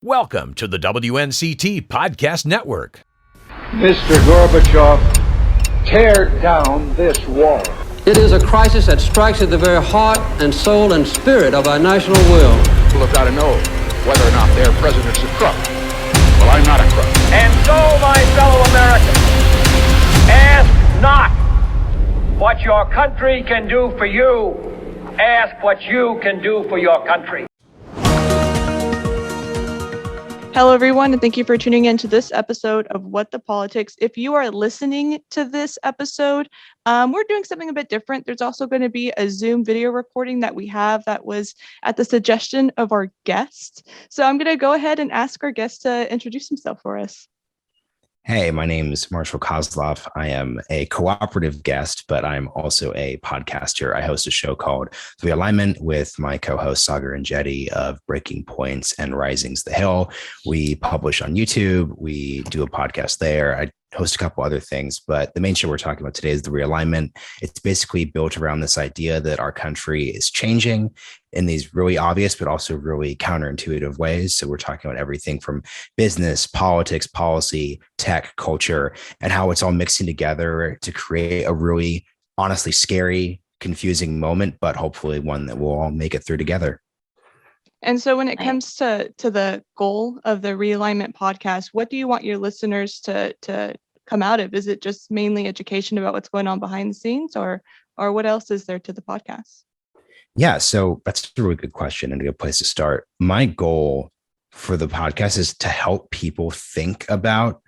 Welcome to the WNCT Podcast Network. Mr. Gorbachev, tear down this wall. It is a crisis that strikes at the very heart and soul and spirit of our national will. People have got to know whether or not their president's a crook. Well, I'm not a crook. And so, my fellow Americans, ask not what your country can do for you. Ask what you can do for your country. Hello, everyone, and thank you for tuning in to this episode of What the Politics. If you are listening to this episode, we're doing something a bit different. There's also going to be a Zoom video recording that we have that was at the suggestion of our guest. So I'm going to go ahead and ask our guest to introduce himself for us. Hey, my name is Marshall Kozlov. I am a cooperative guest, but I'm also a podcaster. I host a show called The Realignment with my co-host Sagar and Jetty of Breaking Points and Rising's the Hill. We publish on YouTube. We do a podcast there. I host a couple other things, but the main show we're talking about today is The Realignment. It's basically built around this idea that our country is changing in these really obvious, but also really counterintuitive ways. So we're talking about everything from business, politics, policy, tech, culture, and how it's all mixing together to create a really, honestly, scary, confusing moment, but hopefully one that we'll all make it through together. And so when it comes to the goal of the Realignment podcast, what do you want your listeners to come out of? Is it just mainly education about what's going on behind the scenes, or what else is there to the podcast? Yeah, so that's a really good question and a good place to start. My goal for the podcast is to help people think about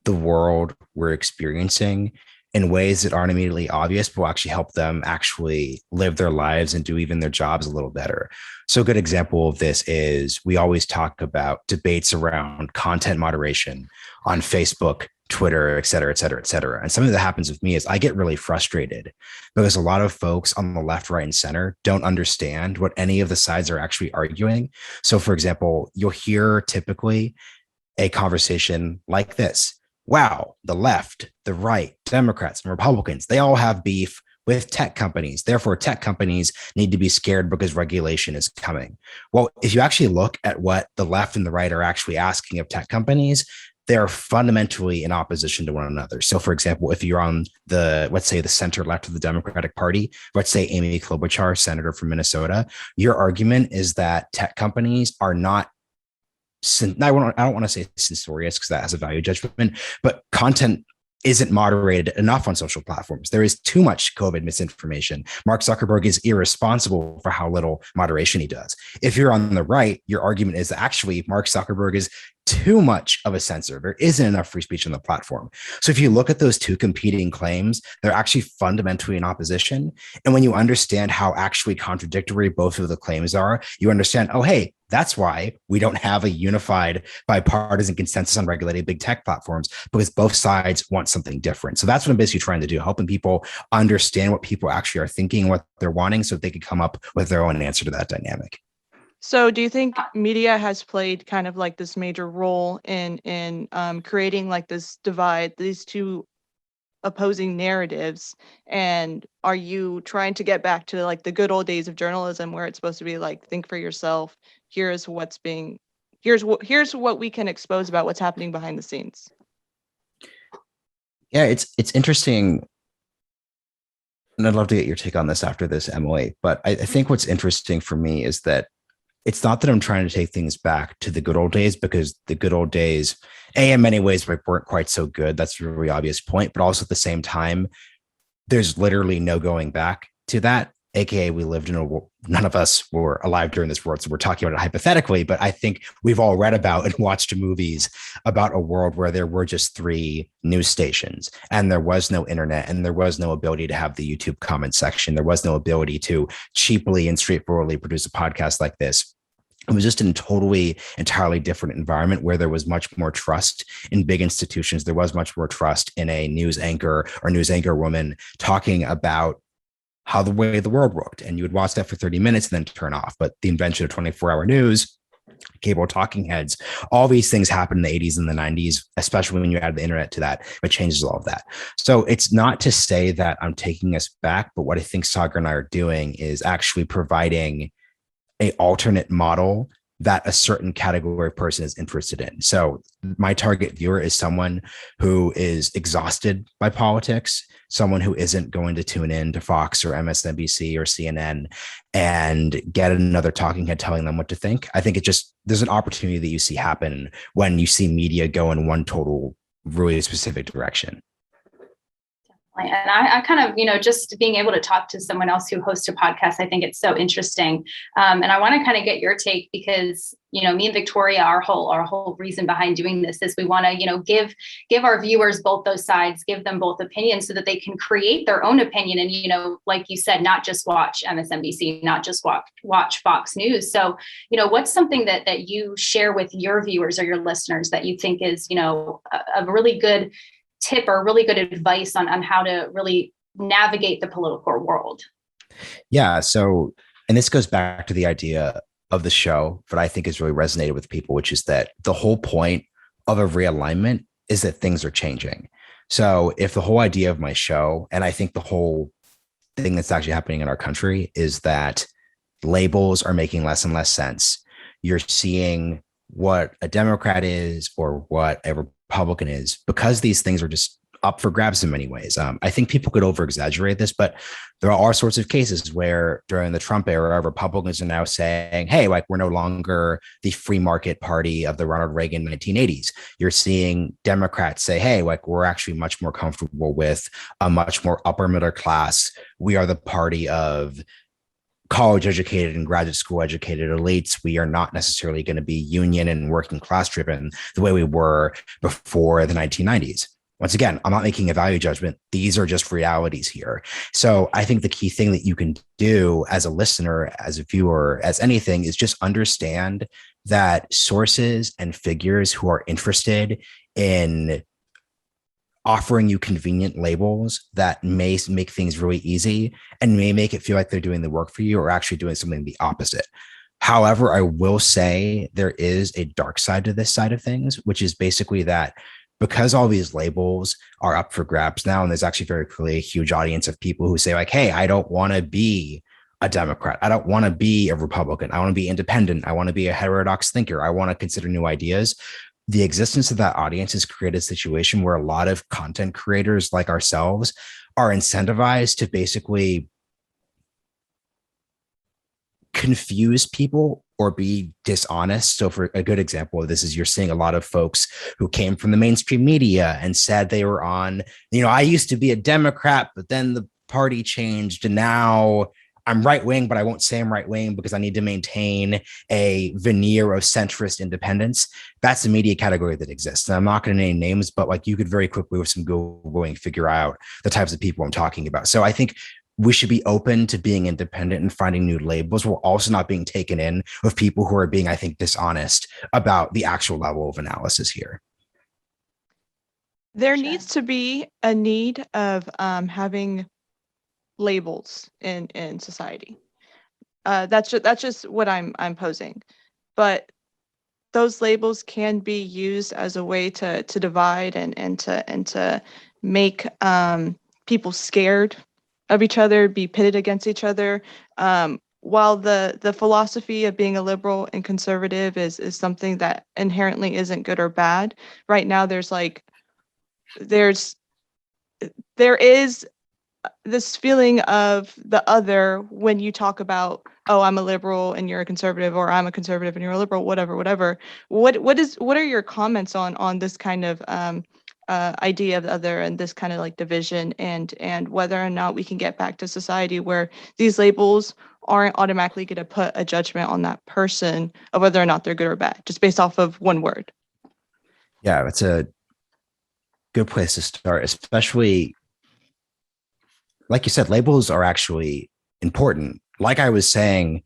the world we're experiencing in ways that aren't immediately obvious, but will actually help them actually live their lives and do even their jobs a little better. So a good example of this is we always talk about debates around content moderation on Facebook, Twitter, et cetera, et cetera, et cetera. And something that happens with me is I get really frustrated because a lot of folks on the left, right, and center don't understand what any of the sides are actually arguing. So for example, you'll hear typically a conversation like this. Wow, the left, the right, Democrats and Republicans, they all have beef with tech companies. Therefore, tech companies need to be scared because regulation is coming. Well, if you actually look at what the left and the right are actually asking of tech companies, they're fundamentally in opposition to one another. So, for example, if you're on let's say the center left of the Democratic Party, let's say Amy Klobuchar, senator from Minnesota, your argument is that tech companies are not, I don't want to say censorious because that has a value judgment, but content isn't moderated enough on social platforms. There is too much COVID misinformation. Mark Zuckerberg is irresponsible for how little moderation he does. If you're on the right, your argument is that actually Mark Zuckerberg is too much of a censor. There isn't enough free speech on the platform. So if you look at those two competing claims, they're actually fundamentally in opposition. And when you understand how actually contradictory both of the claims are, you understand, oh, hey, that's why we don't have a unified bipartisan consensus on regulating big tech platforms, because both sides want something different. So that's what I'm basically trying to do, helping people understand what people actually are thinking, what they're wanting, so they can come up with their own answer to that dynamic. So do you think media has played kind of like this major role in creating like this divide, these two opposing narratives? And are you trying to get back to like the good old days of journalism where it's supposed to be like, think for yourself, here's what we can expose about what's happening behind the scenes? Yeah, it's interesting. And I'd love to get your take on this after this, Emily. But I think what's interesting for me is that it's not that I'm trying to take things back to the good old days, because the good old days, in many ways, weren't quite so good. That's a really obvious point. But also at the same time, there's literally no going back to that. AKA, we lived in a world, none of us were alive during this world. So we're talking about it hypothetically, but I think we've all read about and watched movies about a world where there were just 3 news stations and there was no internet and there was no ability to have the YouTube comment section. There was no ability to cheaply and straightforwardly produce a podcast like this. It was just in a entirely different environment where there was much more trust in big institutions. There was much more trust in a news anchor or news anchor woman talking about how the way the world worked. And you would watch that for 30 minutes and then turn off. But the invention of 24-hour news, cable talking heads, all these things happened in the 80s and the 90s, especially when you add the internet to that, it changes all of that. So it's not to say that I'm taking us back, but what I think Sagar and I are doing is actually providing an alternate model that a certain category of person is interested in. So my target viewer is someone who is exhausted by politics, someone who isn't going to tune in to Fox or MSNBC or CNN and get another talking head telling them what to think. I think there's an opportunity that you see happen when you see media go in one total, really specific direction. And I kind of, just being able to talk to someone else who hosts a podcast, I think it's so interesting. And I want to kind of get your take because, me and Victoria, our whole reason behind doing this is we want to, give our viewers both those sides, give them both opinions so that they can create their own opinion. And, like you said, not just watch MSNBC, not just watch Fox News. So, what's something that you share with your viewers or your listeners that you think is, a really good tip or really good advice on how to really navigate the political world? Yeah. So, and this goes back to the idea of the show, but I think has really resonated with people, which is that the whole point of a realignment is that things are changing. So if the whole idea of my show, and I think the whole thing that's actually happening in our country is that labels are making less and less sense. You're seeing what a Democrat is or what a Republican is, because these things are just up for grabs in many ways. I think people could over exaggerate this, but there are all sorts of cases where during the Trump era, Republicans are now saying, hey, like we're no longer the free market party of the Ronald Reagan 1980s. You're seeing Democrats say, hey, like we're actually much more comfortable with a much more upper middle class. We are the party of college educated and graduate school educated elites. We are not necessarily going to be union and working class driven the way we were before the 1990s. Once again, I'm not making a value judgment. These are just realities here. So I think the key thing that you can do as a listener, as a viewer, as anything is just understand that sources and figures who are interested in offering you convenient labels that may make things really easy and may make it feel like they're doing the work for you or actually doing something the opposite. However, I will say there is a dark side to this side of things, which is basically that because all these labels are up for grabs now, and there's actually very clearly a huge audience of people who say like, hey, I don't want to be a Democrat. I don't want to be a Republican. I want to be independent. I want to be a heterodox thinker. I want to consider new ideas. The existence of that audience has created a situation where a lot of content creators like ourselves are incentivized to basically confuse people or be dishonest. So for a good example of this is you're seeing a lot of folks who came from the mainstream media and said they were on, I used to be a Democrat, but then the party changed and now I'm right wing, but I won't say I'm right wing because I need to maintain a veneer of centrist independence. That's the media category that exists. And I'm not going to name names, but like you could very quickly with some Googling figure out the types of people I'm talking about. So I think we should be open to being independent and finding new labels. We're also not being taken in with people who are being, I think, dishonest about the actual level of analysis here. There needs to be a need of having labels in society. That's just what I'm posing. But those labels can be used as a way to divide and to make people scared of each other, be pitted against each other. While the philosophy of being a liberal and conservative is something that inherently isn't good or bad, right now there is this feeling of the other when you talk about, oh, I'm a liberal and you're a conservative, or I'm a conservative and you're a liberal, whatever. What are your comments on this kind of idea of the other and this kind of like division and whether or not we can get back to society where these labels aren't automatically going to put a judgment on that person of whether or not they're good or bad, just based off of one word? Yeah, that's a good place to start, especially like you said, labels are actually important. Like I was saying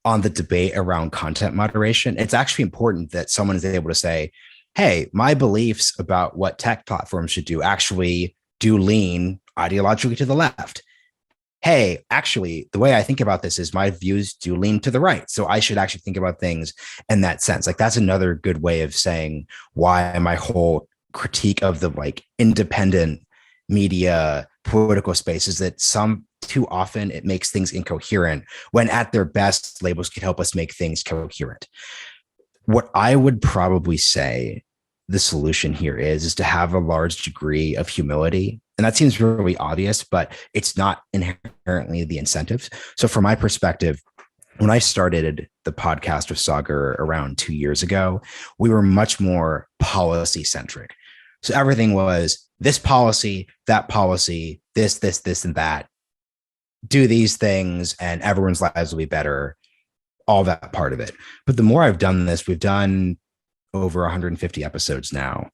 on the debate around content moderation, it's actually important that someone is able to say, hey, my beliefs about what tech platforms should do actually do lean ideologically to the left. Hey, actually, the way I think about this is my views do lean to the right. So I should actually think about things in that sense. Like that's another good way of saying why my whole critique of the like independent media political space is that too often it makes things incoherent when at their best labels can help us make things coherent. What I would probably say the solution here is to have a large degree of humility. And that seems really obvious, but it's not inherently the incentive. So from my perspective, when I started the podcast with Sagar around 2 years ago, we were much more policy centric. So everything was this policy, that policy, this, and that. Do these things and everyone's lives will be better. All that part of it. But the more I've done this, we've done over 150 episodes now.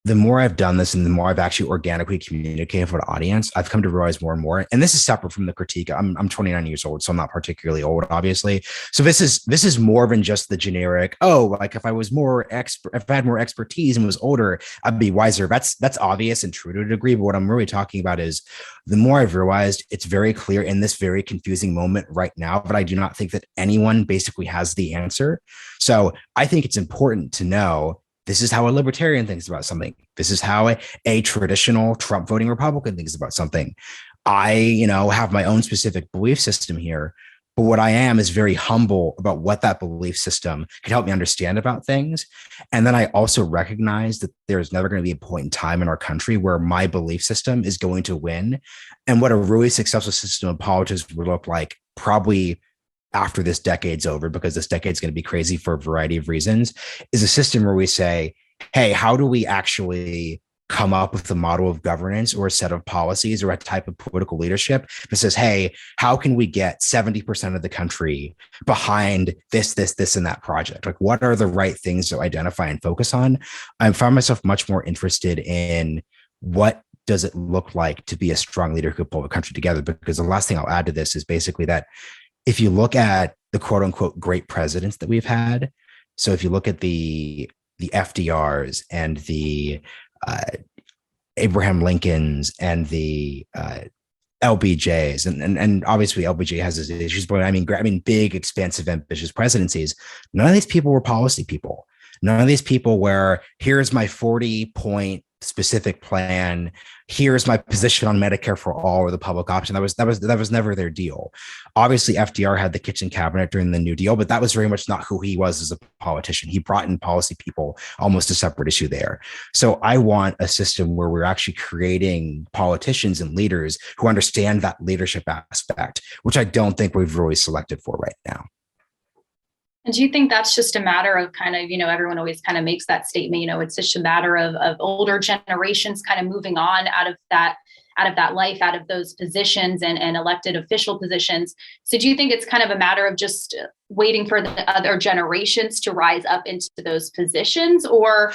The more I've done this and the more I've actually organically communicated with an audience, I've come to realize more and more, and this is separate from the critique. I'm 29 years old, so I'm not particularly old, obviously. So this is more than just the generic, like if I was more expert, if I had more expertise and was older, I'd be wiser. That's obvious and true to a degree. But what I'm really talking about is the more I've realized it's very clear in this very confusing moment right now, but I do not think that anyone basically has the answer. So I think it's important to know this is how a libertarian thinks about something. This is how a traditional Trump voting Republican thinks about something. I, have my own specific belief system here, but what I am is very humble about what that belief system can help me understand about things. And then I also recognize that there's never going to be a point in time in our country where my belief system is going to win. And what a really successful system of politics would look like probably after this decade's over, because this decade's going to be crazy for a variety of reasons, is a system where we say, hey, how do we actually come up with a model of governance or a set of policies or a type of political leadership that says, hey, how can we get 70% of the country behind this, and that project? Like, what are the right things to identify and focus on? I found myself much more interested in what does it look like to be a strong leader who could pull the country together? Because the last thing I'll add to this is basically that if you look at the quote unquote great presidents that we've had, so if you look at the FDRs and the Abraham Lincolns and the LBJs, and obviously LBJ has his issues, but I mean, big, expansive, ambitious presidencies. None of these people were policy people. None of these people were, here's my 40-point specific plan. Here's my position on Medicare for all or the public option. That was never their deal. Obviously, FDR had the kitchen cabinet during the New Deal, but that was very much not who he was as a politician. He brought in policy people, almost a separate issue there. So I want a system where we're actually creating politicians and leaders who understand that leadership aspect, which I don't think we've really selected for right now. And do you think that's just a matter of kind of, everyone always kind of makes that statement, it's just a matter of older generations kind of moving on out of that life, out of those positions and elected official positions. So do you think it's kind of a matter of just waiting for the other generations to rise up into those positions? Or,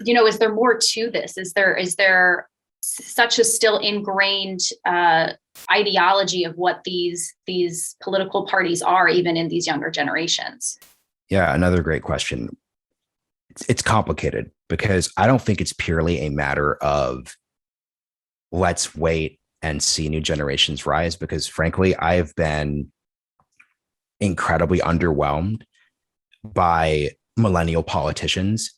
is there more to this? Is there such a still ingrained ideology of what these political parties are, even in these younger generations? Yeah, another great question. It's complicated because I don't think it's purely a matter of let's wait and see new generations rise, because frankly, I've been incredibly underwhelmed by millennial politicians.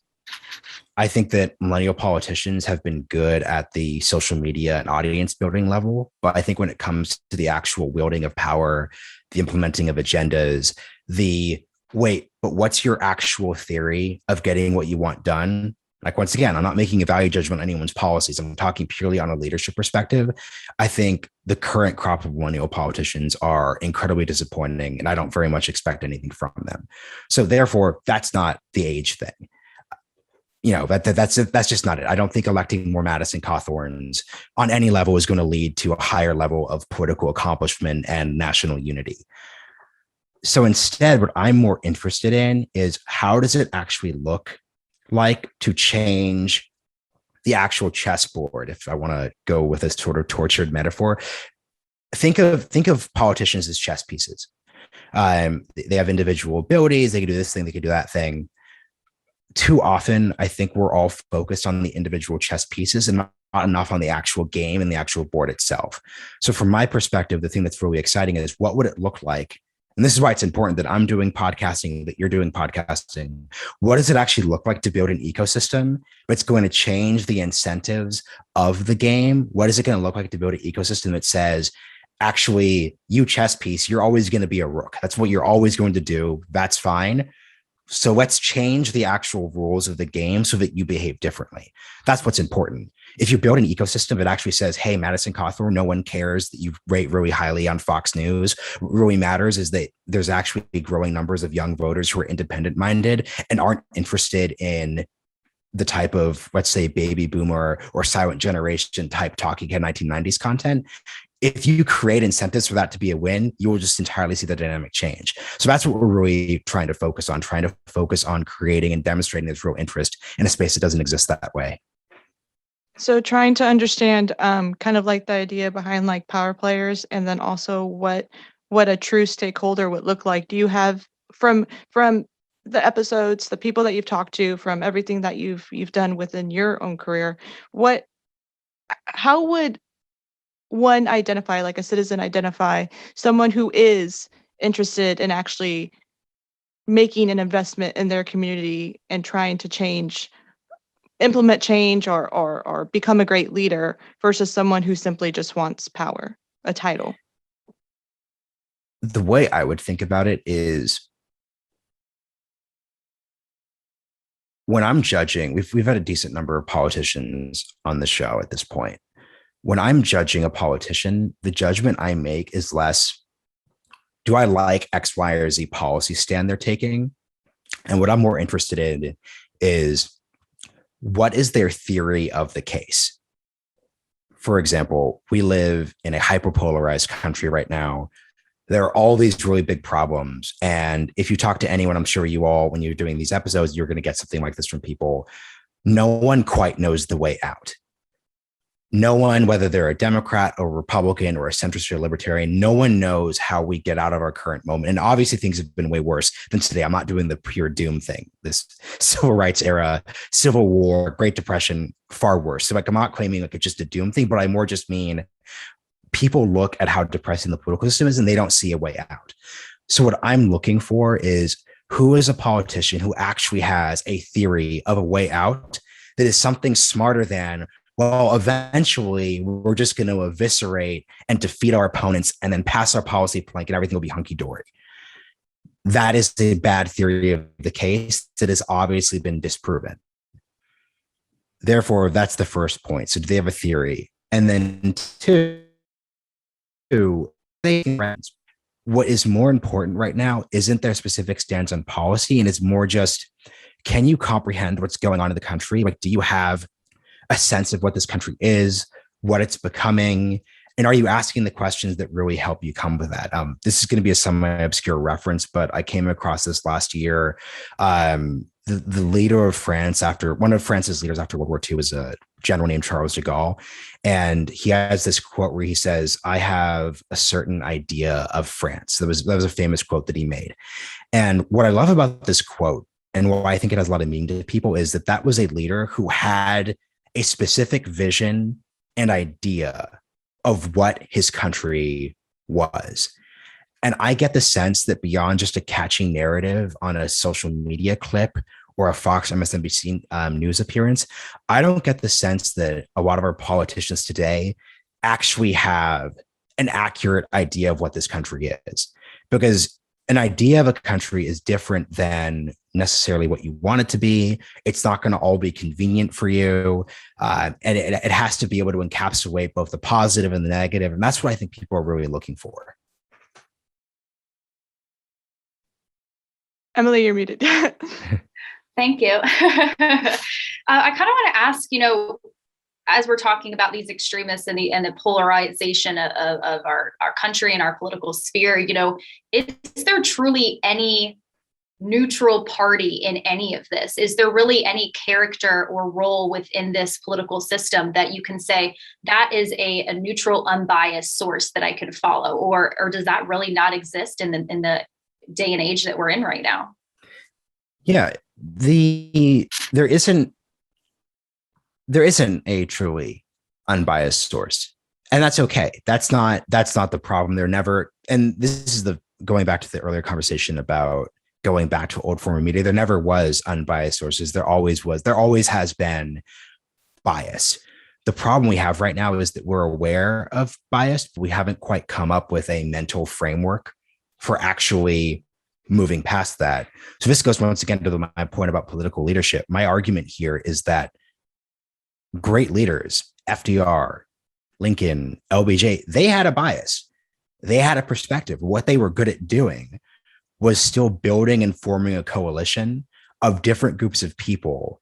I think that millennial politicians have been good at the social media and audience building level, but I think when it comes to the actual wielding of power, the implementing of agendas, but what's your actual theory of getting what you want done? Like, once again, I'm not making a value judgment on anyone's policies. I'm talking purely on a leadership perspective. I think the current crop of millennial politicians are incredibly disappointing, and I don't very much expect anything from them. So therefore, that's not the age thing. That's just not it. I don't think electing more Madison Cawthorns on any level is going to lead to a higher level of political accomplishment and national unity. So instead, what I'm more interested in is how does it actually look like to change the actual chessboard? If I want to go with this sort of tortured metaphor, think of politicians as chess pieces. They have individual abilities. They can do this thing. They can do that thing. Too often, I think we're all focused on the individual chess pieces and not enough on the actual game and the actual board itself. So from my perspective, the thing that's really exciting is what would it look like? And this is why it's important that I'm doing podcasting, that you're doing podcasting. What does it actually look like to build an ecosystem that's going to change the incentives of the game? What is it going to look like to build an ecosystem that says, actually, you chess piece, you're always going to be a rook. That's what you're always going to do. That's fine. So let's change the actual rules of the game so that you behave differently. That's what's important. If you build an ecosystem that actually says, hey, Madison Cawthorn, no one cares that you rate really highly on Fox News. What really matters is that there's actually growing numbers of young voters who are independent minded and aren't interested in the type of, let's say, baby boomer or silent generation type talking head 1990s content. If you create incentives for that to be a win, you will just entirely see the dynamic change. So that's what we're really trying to focus on creating and demonstrating this real interest in a space that doesn't exist that way. So trying to understand kind of like the idea behind like power players, and then also what a true stakeholder would look like. Do you have from the episodes, the people that you've talked to, from everything that you've done within your own career, how would one identify, like a citizen identify someone who is interested in actually making an investment in their community and trying to implement change or become a great leader, versus someone who simply just wants power, a title? The way I would think about it is, when I'm judging, we've had a decent number of politicians on the show at this point. When I'm judging a politician, the judgment I make is less, do I like X, Y, or Z policy stand they're taking? And what I'm more interested in is, what is their theory of the case? For example, we live in a hyperpolarized country right now. There are all these really big problems. And if you talk to anyone, I'm sure you all, when you're doing these episodes, you're going to get something like this from people. No one quite knows the way out. No one, whether they're a Democrat or Republican or a centrist or libertarian, no one knows how we get out of our current moment. And obviously things have been way worse than today. I'm not doing the pure doom thing. This civil rights era, Civil War, Great Depression, far worse. So like, I'm not claiming like it's just a doom thing, but I more just mean people look at how depressing the political system is and they don't see a way out. So what I'm looking for is, who is a politician who actually has a theory of a way out that is something smarter than, well, eventually we're just going to eviscerate and defeat our opponents and then pass our policy plank and everything will be hunky-dory. That is a bad theory of the case that has obviously been disproven. Therefore, that's the first point. So do they have a theory? And then two, what is more important right now isn't their specific stance on policy, and it's more just, can you comprehend what's going on in the country? Like, do you have a sense of what this country is, what it's becoming? And are you asking the questions that really help you come with that? This is going to be a semi-obscure reference, but I came across this last year. The leader of France, one of France's leaders after World War II, was a general named Charles de Gaulle. And he has this quote where he says, I have a certain idea of France. That was a famous quote that he made. And what I love about this quote, and why I think it has a lot of meaning to people, is that was a leader who had a specific vision and idea of what his country was. And I get the sense that beyond just a catchy narrative on a social media clip or a Fox MSNBC news appearance, I don't get the sense that a lot of our politicians today actually have an accurate idea of what this country is. Because an idea of a country is different than necessarily what you want it to be. It's not going to all be convenient for you. And it has to be able to encapsulate both the positive and the negative. And that's what I think people are really looking for. Emily, you're muted. Thank you. I kind of want to ask, as we're talking about these extremists and the polarization of our country and our political sphere, is there truly any neutral party in any of this? Is there really any character or role within this political system that you can say that is a neutral, unbiased source that I could follow, or does that really not exist in the day and age that we're in right now? Yeah, there isn't a truly unbiased source, and that's okay. That's not the problem. They're never, and this is going back to the earlier conversation about going back to old form of media. There never was unbiased sources. There always has been bias. The problem we have right now is that we're aware of bias, but we haven't quite come up with a mental framework for actually moving past that. So this goes once again to my point about political leadership. My argument here is that great leaders, FDR, Lincoln, LBJ, they had a bias. They had a perspective. What they were good at doing was still building and forming a coalition of different groups of people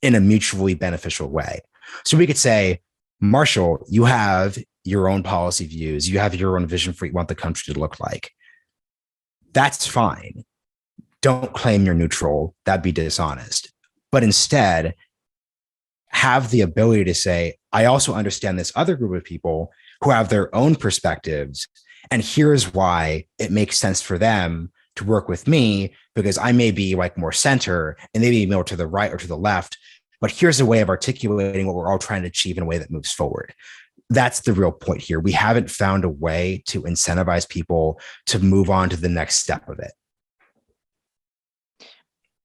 in a mutually beneficial way. So we could say, Marshall, you have your own policy views. You have your own vision for what you want the country to look like. That's fine. Don't claim you're neutral. That'd be dishonest. But instead, have the ability to say, I also understand this other group of people who have their own perspectives. And here's why it makes sense for them to work with me, because I may be like more center and they may be more to the right or to the left. But here's a way of articulating what we're all trying to achieve in a way that moves forward. That's the real point here. We haven't found a way to incentivize people to move on to the next step of it.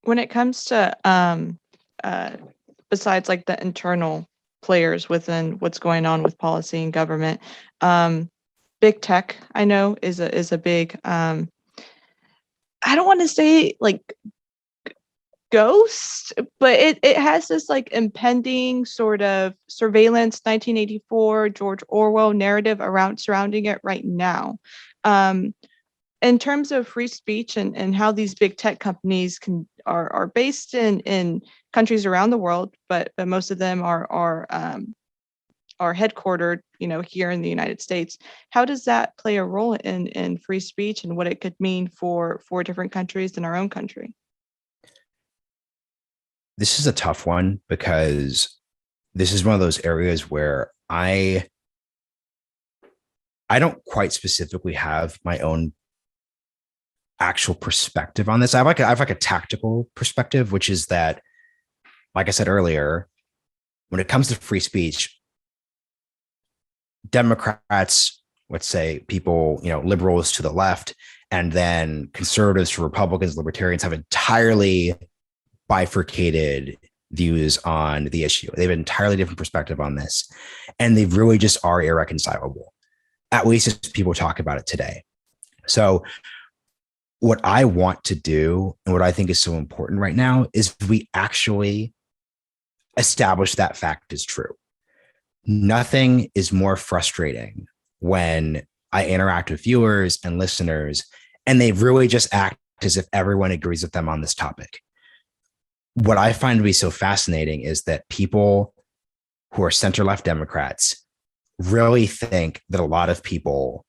When it comes to besides like the internal players within what's going on with policy and government, big tech, I know, is a big I don't want to say like ghost, but it has this like impending sort of surveillance 1984 George Orwell narrative around surrounding it right now. In terms of free speech and how these big tech companies are based in countries around the world, but most of them are headquartered, here in the United States. How does that play a role in free speech and what it could mean for different countries in our own country? This is a tough one because this is one of those areas where I don't quite specifically have my own actual perspective on this. I have like a tactical perspective, which is that, like I said earlier, when it comes to free speech, Democrats, let's say people, liberals to the left, and then conservatives to Republicans, libertarians have entirely bifurcated views on the issue. They have an entirely different perspective on this, and they really just are irreconcilable, at least as people talk about it today. So what I want to do and what I think is so important right now is we actually establish that fact is true. Nothing is more frustrating when I interact with viewers and listeners and they really just act as if everyone agrees with them on this topic. What I find to be so fascinating is that people who are center-left Democrats really think that a lot of people,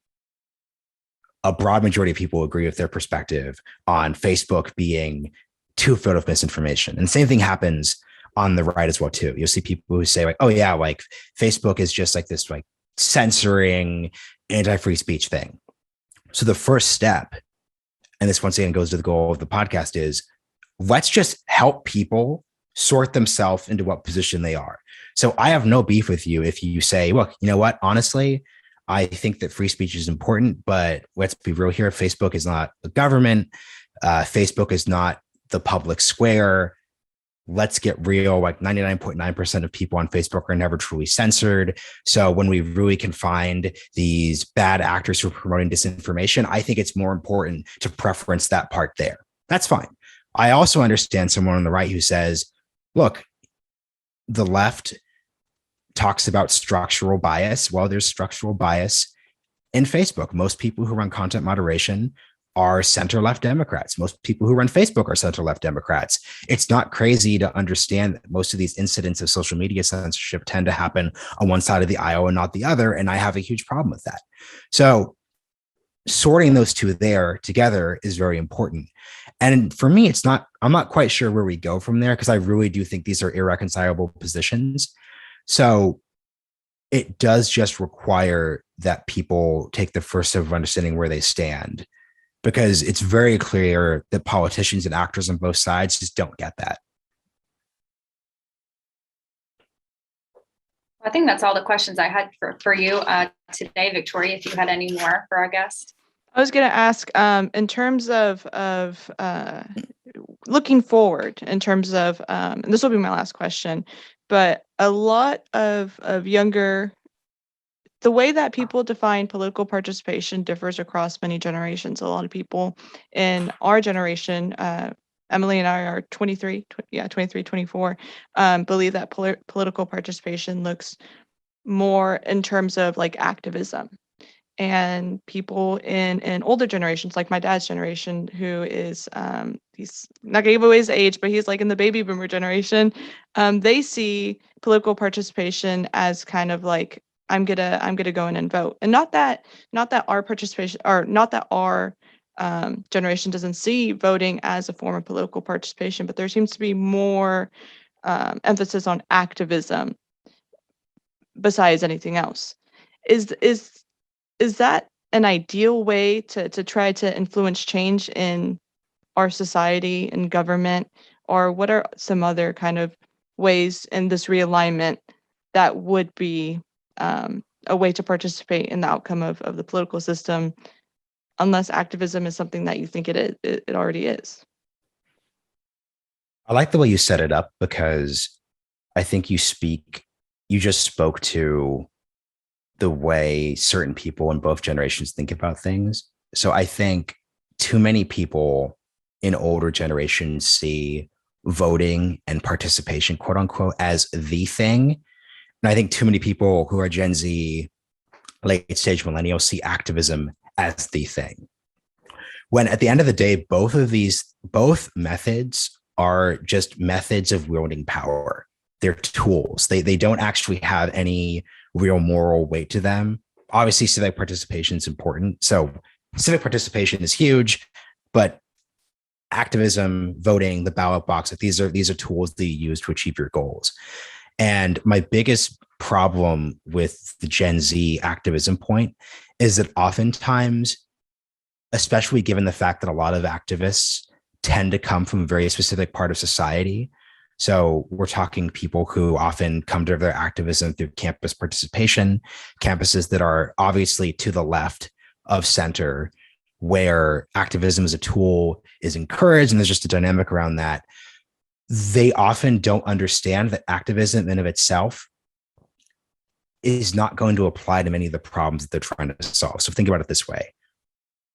a broad majority of people, agree with their perspective on Facebook being too filled with misinformation. And the same thing happens on the right as well too. You'll see people who say like, oh yeah, like Facebook is just like this like censoring anti-free speech thing. So the first step, and this once again goes to the goal of the podcast, is let's just help people sort themselves into what position they are. So I have no beef with you if you say, look, you know what, honestly, I think that free speech is important, but let's be real here. Facebook is not the government. Facebook is not the public square. Let's get real. Like 99.9% of people on Facebook are never truly censored. So when we really can find these bad actors who are promoting disinformation, I think it's more important to preference that part there. That's fine. I also understand someone on the right who says, look, the left talks about structural bias. Well, there's structural bias in Facebook. Most people who run content moderation are center-left Democrats. Most people who run Facebook are center-left Democrats. It's not crazy to understand that most of these incidents of social media censorship tend to happen on one side of the aisle and not the other, and I have a huge problem with that. So sorting those two there together is very important. And for me, I'm not quite sure where we go from there because I really do think these are irreconcilable positions. So it does just require that people take the first step of understanding where they stand, because it's very clear that politicians and actors on both sides just don't get that. I think that's all the questions I had for you today, Victoria, if you had any more for our guest. I was going to ask, in terms of looking forward, in terms of, and this will be my last question, but a lot of younger the way that people define political participation differs across many generations. A lot of people in our generation, Emily and I are 23, 24, believe that political participation looks more in terms of like activism. And people in older generations, like my dad's generation, who is he's not gonna give away his age, but he's like in the baby boomer generation, they see political participation as kind of like I'm gonna go in and vote. And not that our participation, or not that our generation doesn't see voting as a form of political participation, but there seems to be more emphasis on activism besides anything else. Is that an ideal way to try to influence change in our society and government? Or what are some other kind of ways in this realignment that would be a way to participate in the outcome of the political system, unless activism is something that you think it already is? I like the way you set it up, because I think you just spoke to the way certain people in both generations think about things. So I think too many people in older generations see voting and participation, quote unquote, as the thing. And I think too many people who are Gen Z, late stage millennials, see activism as the thing. When at the end of the day, both methods are just methods of wielding power. They're tools. They don't actually have any real moral weight to them. Obviously, civic participation is important. So civic participation is huge, but activism, voting, the ballot box, these are tools that you use to achieve your goals. And my biggest problem with the Gen Z activism point is that oftentimes, especially given the fact that a lot of activists tend to come from a very specific part of society. So we're talking people who often come to their activism through campus participation, campuses that are obviously to the left of center, where activism as a tool is encouraged, and there's just a dynamic around that. They often don't understand that activism in of itself is not going to apply to many of the problems that they're trying to solve. So think about it this way.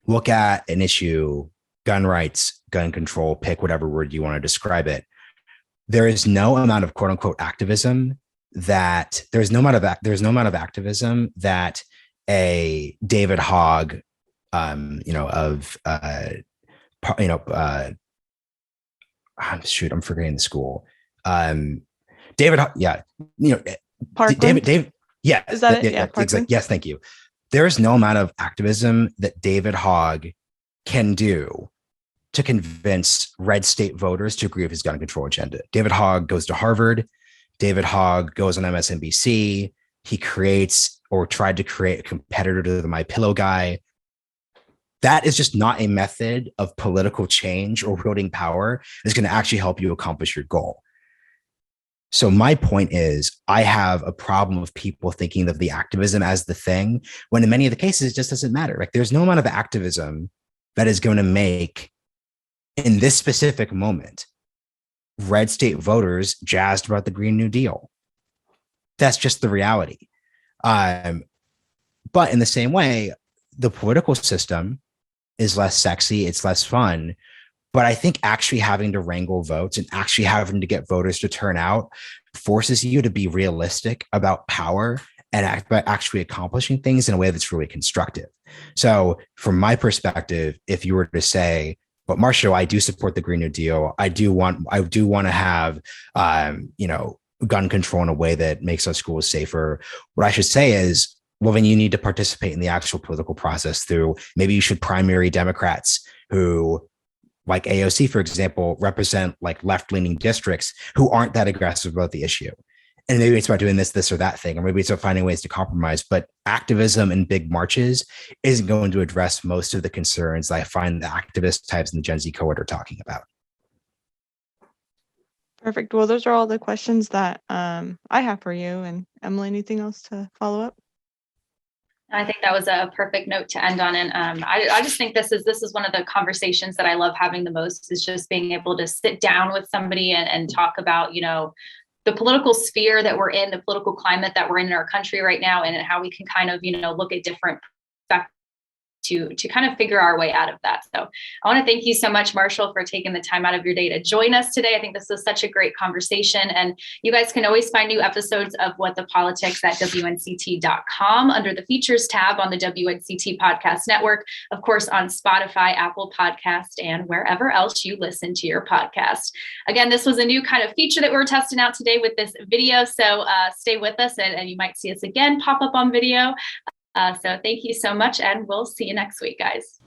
Look at an issue, gun rights, gun control, pick whatever word you want to describe it. There is no amount of quote unquote activism that a David Hogg, I'm forgetting the school. David, yeah, Parkland? David, yeah, is that it? Yeah, exactly. Yes, thank you. There is no amount of activism that David Hogg can do to convince red state voters to agree with his gun control agenda. David Hogg goes to Harvard. David Hogg goes on MSNBC. He creates or tried to create a competitor to the My Pillow guy. That is just not a method of political change or wielding power that's going to actually help you accomplish your goal. So my point is, I have a problem with people thinking of the activism as the thing, when in many of the cases, it just doesn't matter. Like, there's no amount of activism that is going to make, in this specific moment, red state voters jazzed about the Green New Deal. That's just the reality. But in the same way, the political system is less sexy, it's less fun. But I think actually having to wrangle votes and actually having to get voters to turn out forces you to be realistic about power and actually accomplishing things in a way that's really constructive. So from my perspective, if you were to say, but Marshall, I do support the Green New Deal. I do want to have, gun control in a way that makes our schools safer. What I should say is, well, then you need to participate in the actual political process through, maybe you should primary Democrats who, like AOC, for example, represent like left-leaning districts who aren't that aggressive about the issue. And maybe it's about doing this or that thing, or maybe it's about finding ways to compromise. But activism and big marches isn't going to address most of the concerns I find the activist types in the Gen Z cohort are talking about. Perfect. Well, those are all the questions that I have for you. And Emily, anything else to follow up? I think that was a perfect note to end on. And I just think this is one of the conversations that I love having the most, is just being able to sit down with somebody and talk about, the political sphere that we're in, the political climate that we're in our country right now, and how we can kind of, look at different perspectives to kind of figure our way out of that. So I want to thank you so much, Marshall, for taking the time out of your day to join us today. I think this was such a great conversation, and you guys can always find new episodes of What the Politics at WNCT.com under the features tab on the WNCT Podcast Network, of course, on Spotify, Apple Podcast, and wherever else you listen to your podcast. Again, this was a new kind of feature that we were testing out today with this video. So stay with us, and you might see us again pop up on video. So thank you so much, and we'll see you next week, guys.